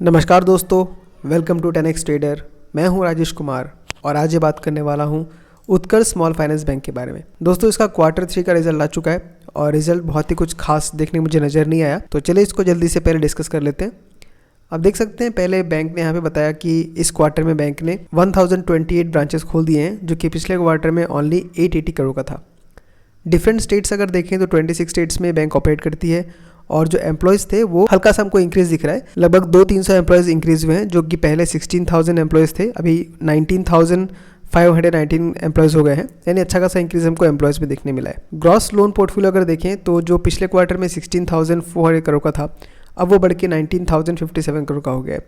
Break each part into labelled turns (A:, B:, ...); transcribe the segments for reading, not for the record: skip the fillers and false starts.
A: नमस्कार दोस्तों, welcome to 10x trader. मैं हूं राजेश कुमार और आज ये बात करने वाला हूं उत्कर्ष स्मॉल फाइनेंस बैंक के बारे में। दोस्तों, इसका Q3 का रिजल्ट आ चुका है और रिजल्ट बहुत ही कुछ खास देखने मुझे नज़र नहीं आया, तो चलिए इसको जल्दी से पहले डिस्कस कर लेते हैं। आप देख सकते हैं पहले बैंक ने यहाँ पे बताया कि इस क्वार्टर में बैंक ने 1028 ब्रांचेस खोल दिए हैं, जो कि पिछले क्वार्टर में ओनली 880 करोड़ का था। डिफरेंट स्टेट्स अगर देखें तो 26 स्टेट्स में बैंक ऑपरेट करती है और जो एम्प्लॉयज़ थे वो हल्का सा हमको इंक्रीज़ दिख रहा है। लगभग 200-300 एम्प्लॉयज़ इंक्रीज़ हुए हैं, जो कि पहले 16,000 एम्प्लॉयज़ थे, अभी 19,519 एम्प्लॉयज़ हो गए हैं। यानी अच्छा खासा इंक्रीज़ हमको एम्प्लॉयज़ में देखने मिला है। ग्रॉस लोन पोर्टफोलियो अगर देखें तो जो पिछले क्वार्टर में 16,400 करोड़ का था, अब वो बढ़ के 19,057 करोड़ का हो गया है।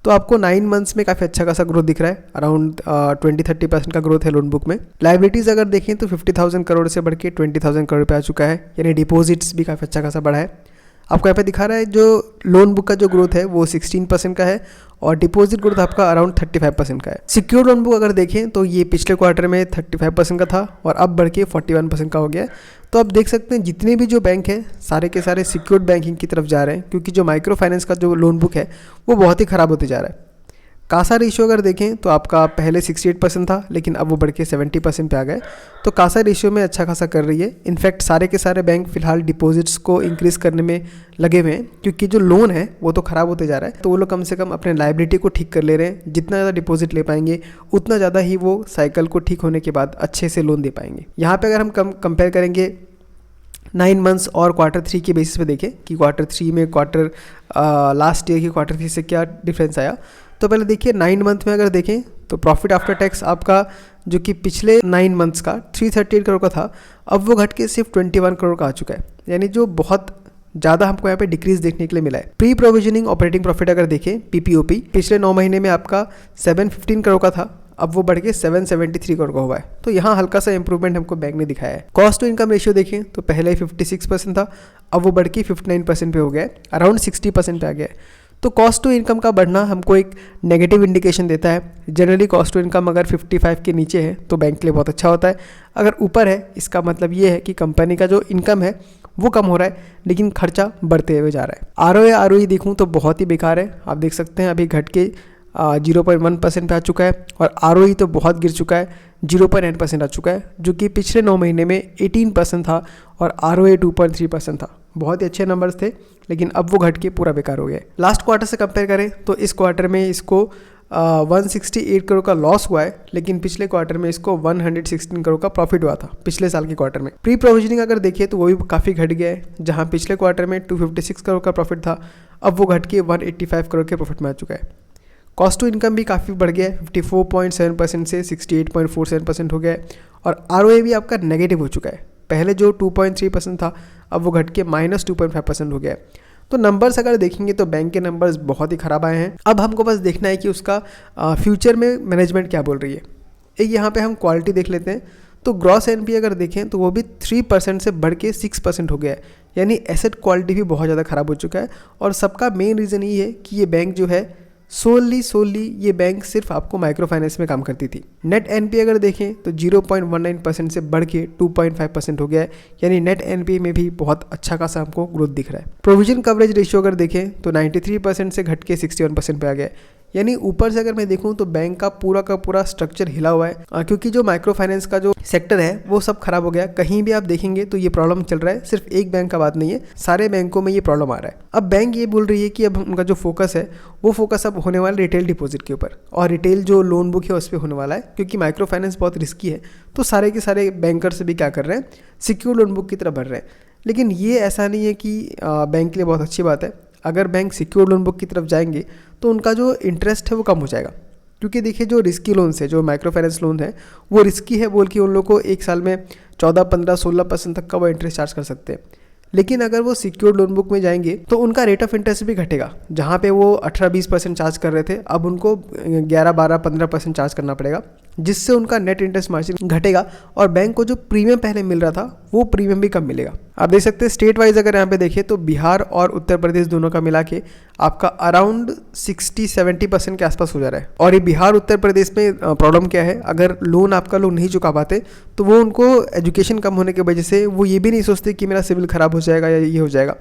A: तो आपको 9 मंथ्स में काफ़ी अच्छा खासा ग्रोथ दिख रहा है। अराउंड 20-30% का ग्रोथ है लोन बुक में। लाइबिलिटीज़ अगर देखें तो 50,000 करोड़ से बढ़ के 20,000 करोड़ पे आ चुका है, यानी डिपॉजिट्स भी काफ़ी अच्छा खासा बढ़ा है। आपको यहाँ पे दिखा रहा है जो लोन बुक का जो ग्रोथ है वो 16% का है और डिपॉजिट ग्रोथ आपका अराउंड 35% का है। सिक्योर लोन बुक अगर देखें तो ये पिछले क्वार्टर में 35% का था और अब बढ़ के 41% का हो गया है। तो आप देख सकते हैं जितने भी जो बैंक है सारे के सारे सिक्योर्ड बैंकिंग की तरफ जा रहे हैं, क्योंकि जो माइक्रो फाइनेंस का जो लोन बुक है वो बहुत ही ख़राब होते जा रहा है। कासा रेशियो अगर देखें तो आपका पहले 68% था, लेकिन अब वो बढ़ के 70% पे आ गए। तो कासा रेशियो में अच्छा खासा कर रही है। इनफैक्ट सारे के सारे बैंक फिलहाल डिपॉजिट्स को इंक्रीज़ करने में लगे हुए हैं, क्योंकि जो लोन है वो तो ख़राब होते जा रहा है। तो वो लोग कम से कम अपने लाइबिलिटी को ठीक कर ले रहे हैं। जितना ज़्यादा डिपॉजिट ले पाएंगे उतना ज़्यादा ही वो साइकिल को ठीक होने के बाद अच्छे से लोन दे पाएंगे। यहाँ पर अगर हम कंपेयर करेंगे 9 मंथ्स और Q3 के बेसिस पे देखें कि Q3 में लास्ट ईयर की Q3 से क्या डिफरेंस आया, तो पहले देखिए 9 मंथ में अगर देखें तो प्रॉफिट आफ्टर टैक्स आपका जो कि पिछले 9 मंथ्स का 338 करोड़ का था, अब वो घट के सिर्फ 21 करोड़ का आ चुका है। यानी जो बहुत ज़्यादा हमको यहाँ पे डिक्रीज देखने के लिए मिला है। प्री प्रोविजनिंग ऑपरेटिंग प्रॉफिट अगर देखें PPOP पिछले 9 महीने में आपका 715 करोड़ का था, अब वो बढ़ के 773 करोड़ का हुआ है। तो यहाँ हल्का सा इंप्रूवमेंट हमको बैंक ने दिखाया है। कॉस्ट टू इनकम रेशियो देखें तो पहले 56% था, अब वो बढ़ के 59% पे हो गया है, अराउंड 60% पे आ गया है। तो कॉस्ट टू इनकम का बढ़ना हमको एक नेगेटिव इंडिकेशन देता है। जनरली कॉस्ट टू इनकम अगर 55 के नीचे है तो बैंक के लिए बहुत अच्छा होता है। अगर ऊपर है इसका मतलब ये है कि कंपनी का जो इनकम है वो कम हो रहा है, लेकिन खर्चा बढ़ते हुए जा रहा है। ROE देखूँ तो बहुत ही बेकार है। आप देख सकते हैं अभी घट के 0.1% पे आ चुका है और ROE तो बहुत गिर चुका है, 0.9% आ चुका है, जो कि पिछले 9 महीने में 18% था और ROA 2.3% था। बहुत ही अच्छे नंबर्स थे, लेकिन अब वो घट के पूरा बेकार हो गया है। लास्ट क्वार्टर से कंपेयर करें तो इस क्वार्टर में इसको 168 करोड़ का लॉस हुआ है, लेकिन पिछले क्वार्टर में इसको 116 करोड़ का प्रॉफिट हुआ था पिछले साल के क्वार्टर में। प्री प्रोविजनिंग अगर देखिए तो वो भी काफ़ी घट गया है। जहां पिछले क्वार्टर में 256 करोड़ का प्रॉफिट था, अब वो घट के 185 करोड़ के प्रॉफिट में आ चुका है। कॉस्ट टू इनकम भी काफ़ी बढ़ गया है, 54.7% से 68.47% हो गया है और ROA भी आपका नेगेटिव हो चुका है। पहले जो 2.3% था, अब वो घट के -2.5% हो गया है। तो नंबर्स अगर देखेंगे तो बैंक के नंबर्स बहुत ही ख़राब आए हैं। अब हमको बस देखना है कि उसका फ्यूचर में मैनेजमेंट क्या बोल रही है। एक यहाँ पे हम क्वालिटी देख लेते हैं तो ग्रॉस NPA अगर देखें तो वो भी 3% से बढ़ के 6% हो गया है। यानी एसेट क्वालिटी भी बहुत ज़्यादा ख़राब हो चुका है और सबका मेन रीज़न ये है कि ये बैंक जो है सोली ये बैंक सिर्फ आपको माइक्रो फाइनेंस में काम करती थी। नेट NPA अगर देखें तो 0.19% से बढ़ के 2.5% हो गया है। यानी नेट NPA में भी बहुत अच्छा खासा हमको ग्रोथ दिख रहा है। प्रोविजन कवरेज रेशियो अगर देखें तो 93% से घट के 61% पे आ गया है। यानी ऊपर से अगर मैं देखूं तो बैंक का पूरा स्ट्रक्चर हिला हुआ है, क्योंकि जो माइक्रो फाइनेंस का जो सेक्टर है वो सब खराब हो गया। कहीं भी आप देखेंगे तो ये प्रॉब्लम चल रहा है, सिर्फ एक बैंक का बात नहीं है, सारे बैंकों में ये प्रॉब्लम आ रहा है। अब बैंक ये बोल रही है कि अब उनका जो फोकस है वो फोकस अब होने वाला रिटेल डिपॉजिट के ऊपर और रिटेल जो लोन बुक है उस पर होने वाला है, क्योंकि माइक्रो फाइनेंस बहुत रिस्की है। तो सारे के सारे बैंकर्स भी क्या कर रहे हैं, सिक्योर लोन बुक की तरफ बढ़ रहे हैं। लेकिन ये ऐसा नहीं है कि बैंक के लिए बहुत अच्छी बात है। अगर बैंक सिक्योर लोन बुक की तरफ जाएंगे तो उनका जो इंटरेस्ट है वो कम हो जाएगा, क्योंकि देखिए जो रिस्की लोन्स है, जो माइक्रो फाइनेंस लोन है वो रिस्की है बोल के उन लोग को एक साल में 14, 15, 16% तक का वो इंटरेस्ट चार्ज कर सकते हैं। लेकिन अगर वो सिक्योर लोन बुक में जाएंगे तो उनका रेट ऑफ इंटरेस्ट भी घटेगा। जहाँ पे वो 18-20% चार्ज कर रहे थे, अब उनको 11, 12, 15% चार्ज करना पड़ेगा, जिससे उनका नेट इंटरेस्ट मार्जिन घटेगा और बैंक को जो प्रीमियम पहले मिल रहा था वो प्रीमियम भी कम मिलेगा। आप देख सकते हैं स्टेट वाइज अगर यहाँ पे देखें तो बिहार और उत्तर प्रदेश दोनों का मिला के आपका अराउंड 60-70% के आसपास हो जा रहा है। और ये बिहार उत्तर प्रदेश में प्रॉब्लम क्या है, अगर लोन आपका लोग नहीं चुका पाते तो वो उनको एजुकेशन कम होने की वजह से वो ये भी नहीं सोचते कि मेरा सिविल खराब हो जाएगा या ये हो जाएगा,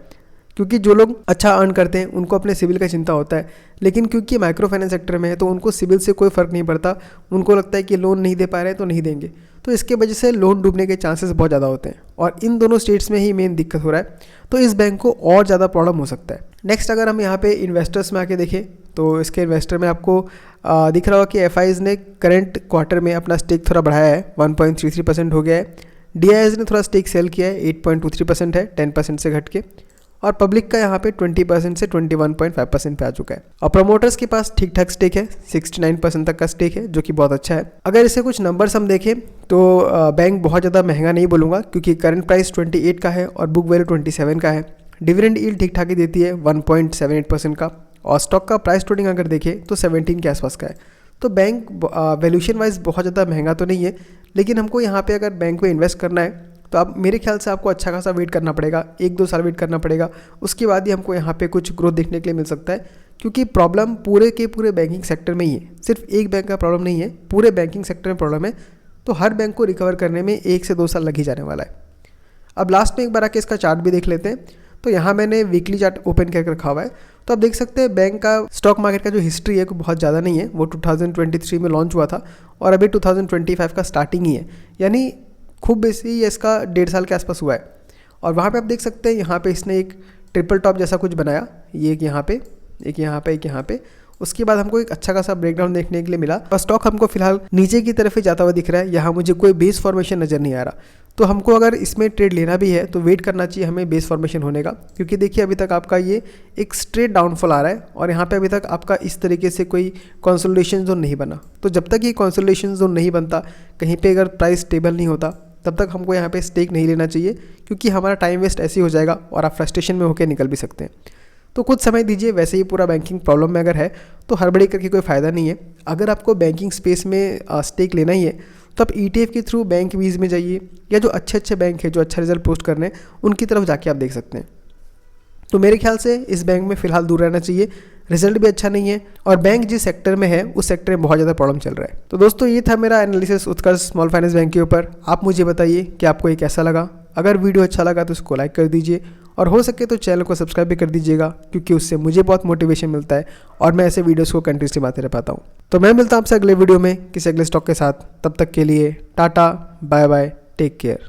A: क्योंकि जो लोग अच्छा अर्न करते हैं उनको अपने सिविल का चिंता होता है, लेकिन क्योंकि माइक्रो फाइनेंस सेक्टर में है तो उनको सिविल से कोई फ़र्क नहीं पड़ता। उनको लगता है कि लोन नहीं दे पा रहे हैं तो नहीं देंगे, तो इसके वजह से लोन डूबने के चांसेस बहुत ज़्यादा होते हैं और इन दोनों स्टेट्स में ही मेन दिक्कत हो रहा है। तो इस बैंक को और ज़्यादा प्रॉब्लम हो सकता है। नेक्स्ट अगर हम यहाँ पे इन्वेस्टर्स में आके देखें तो इसके इन्वेस्टर में आपको दिख रहा होगा कि एफआईज ने करंट क्वार्टर में अपना स्टेक थोड़ा बढ़ाया है, 1.33% हो गया है। डीआईएस ने थोड़ा स्टेक सेल किया है, 8.23% है, 10% से घट के। और पब्लिक का यहाँ पे 20% से 21.5% पे आ चुका है। और प्रमोटर्स के पास ठीक ठाक स्टेक है, 69% तक का स्टेक है, जो कि बहुत अच्छा है। अगर इसे कुछ नंबर्स हम देखें तो बैंक बहुत ज़्यादा महंगा नहीं बोलूँगा, क्योंकि करंट प्राइस 28 का है और बुक वैल्यू 27 का है। डिविडेंड यील्ड ठीक ठाक ही देती है, 1.78% का। और स्टॉक का प्राइस ट्रेडिंग अगर देखें तो 17 के आसपास का है। तो बैंक वैल्यूशन वाइज बहुत ज़्यादा महंगा तो नहीं है, लेकिन हमको यहाँ पे अगर बैंक में इन्वेस्ट करना है तो आप मेरे ख्याल से आपको अच्छा खासा वेट करना पड़ेगा, 1-2 साल वेट करना पड़ेगा। उसके बाद ही हमको यहाँ पे कुछ ग्रोथ देखने के लिए मिल सकता है, क्योंकि प्रॉब्लम पूरे के पूरे बैंकिंग सेक्टर में ही है। सिर्फ एक बैंक का प्रॉब्लम नहीं है, पूरे बैंकिंग सेक्टर में प्रॉब्लम है। तो हर बैंक को रिकवर करने में 1 से 2 साल लग ही जाने वाला है। अब लास्ट में एक बार आके इसका चार्ट भी देख लेते हैं। तो यहाँ मैंने वीकली चार्ट ओपन करके रखा हुआ है, तो आप देख सकते हैं बैंक का स्टॉक मार्केट का जो हिस्ट्री है वो बहुत ज़्यादा नहीं है। वो 2023 में लॉन्च हुआ था और अभी 2025 का स्टार्टिंग ही है, यानी खूब बेसी ये इसका 1.5 साल के आसपास हुआ है। और वहाँ पे आप देख सकते हैं यहाँ पे इसने एक ट्रिपल टॉप जैसा कुछ बनाया, ये एक यहाँ पे, एक यहाँ पे, एक यहाँ पे। उसके बाद हमको एक अच्छा खासा ब्रेकडाउन देखने के लिए मिला और स्टॉक हमको फिलहाल नीचे की तरफ ही जाता हुआ दिख रहा है। यहाँ मुझे कोई बेस फॉर्मेशन नज़र नहीं आ रहा। तो हमको अगर इसमें ट्रेड लेना भी है तो वेट करना चाहिए हमें बेस फॉर्मेशन होने का, क्योंकि देखिए अभी तक आपका ये एक स्ट्रेट डाउनफॉल आ रहा है और यहाँ पे अभी तक आपका इस तरीके से कोई कंसोलिडेशन जोन नहीं बना। तो जब तक ये कंसोलिडेशन जोन नहीं बनता, कहीं पे अगर प्राइस स्टेबल नहीं होता, तब तक हमको यहाँ पे स्टेक नहीं लेना चाहिए, क्योंकि हमारा टाइम वेस्ट ऐसे ही हो जाएगा और आप फ्रस्ट्रेशन में होकर निकल भी सकते हैं। तो कुछ समय दीजिए। वैसे ही पूरा बैंकिंग प्रॉब्लम में अगर है तो हड़बड़ी करके कोई फ़ायदा नहीं है। अगर आपको बैंकिंग स्पेस में स्टेक लेना ही है तो आप ETF के थ्रू बैंक वीज में जाइए, या जो अच्छे बैंक है जो अच्छा रिजल्ट पोस्ट कर रहे हैं उनकी तरफ जाके आप देख सकते हैं। तो मेरे ख्याल से इस बैंक में फ़िलहाल दूर रहना चाहिए, रिजल्ट भी अच्छा नहीं है और बैंक जिस सेक्टर में है उस सेक्टर में बहुत ज़्यादा प्रॉब्लम चल रहा है। तो दोस्तों ये था मेरा एनालिसिस उत्कर्ष स्मॉल फाइनेंस बैंक के ऊपर। आप मुझे बताइए कि आपको ये कैसा लगा। अगर वीडियो अच्छा लगा तो इसको लाइक कर दीजिए और हो सके तो चैनल को सब्सक्राइब भी कर दीजिएगा, क्योंकि उससे मुझे बहुत मोटिवेशन मिलता है और मैं ऐसे वीडियोस को कंटिन्यूसली बनाते रह पाता हूँ। तो मैं मिलता हूँ आपसे अगले वीडियो में किसी अगले स्टॉक के साथ। तब तक के लिए tata, bye bye, take care.